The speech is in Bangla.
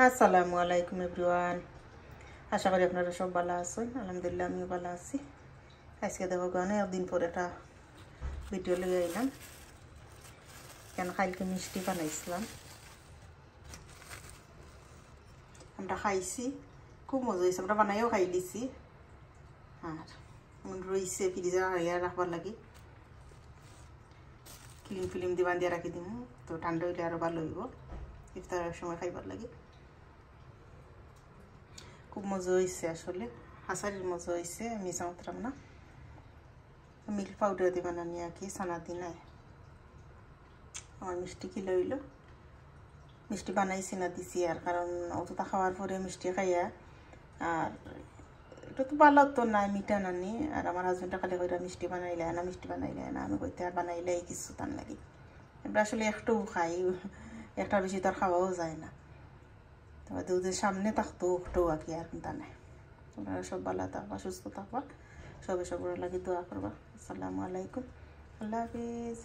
আসসালামু আলাইকুম এভরিওয়ান। আশা করি আপনারা সব ভালো আছেন। আলহামদুলিল্লাহ আমিও ভালো আছি। আজকে দেখো গানে একদিন পরে একটা ভিডিও লিয়ে আইলাম। কেন কালকে মিষ্টি বানাইছিলাম, আমরা খাইছি, খুব মজা হয়েছে। আমরা বানাইও খাই দিছি আর রয়েছে ফ্রিজে রাখবার লাগি, ক্লিন ফিলিম দিবান দিয়ে রাখি দিম, তো ঠান্ডা হইলে আরও ভালো হইব ইফতারের সময় খাইবার লাগি। খুব মজা হয়েছে, আসলে হাসারির মজা হয়েছে, মিশা মাত্রাম না। মিল্ক পাউডার দিয়ে বানানি আর কি, সানা দি নাই। আমার মিষ্টি কিলো হইলো, মিষ্টি বানাইছি না দিছি আর, কারণ অতটা খাওয়ার পরে মিষ্টি খাইয়া আর এটা তো ভালো তো নাই, মিঠা নানি। আর আমার হাজবেন্ডটা খালি কইরা মিষ্টি বানাইলে না, মিষ্টি বানাইলে না। আমি কইতে আর বানাইলে কিছু তার লাগি। এবার আসলে একটাও খাই, একটার বেশি তো আর খাওয়াও যায় না। তবে দুধের সামনে থাকতো একটাও আর কি, আর কিন্তু নাই। আপনারা সব ভালো থাকবা, সুস্থ থাকবা, সবে সবার লাগে দোয়া করবা। আসসালামু আলাইকুম, আল্লাহ হাফিজ।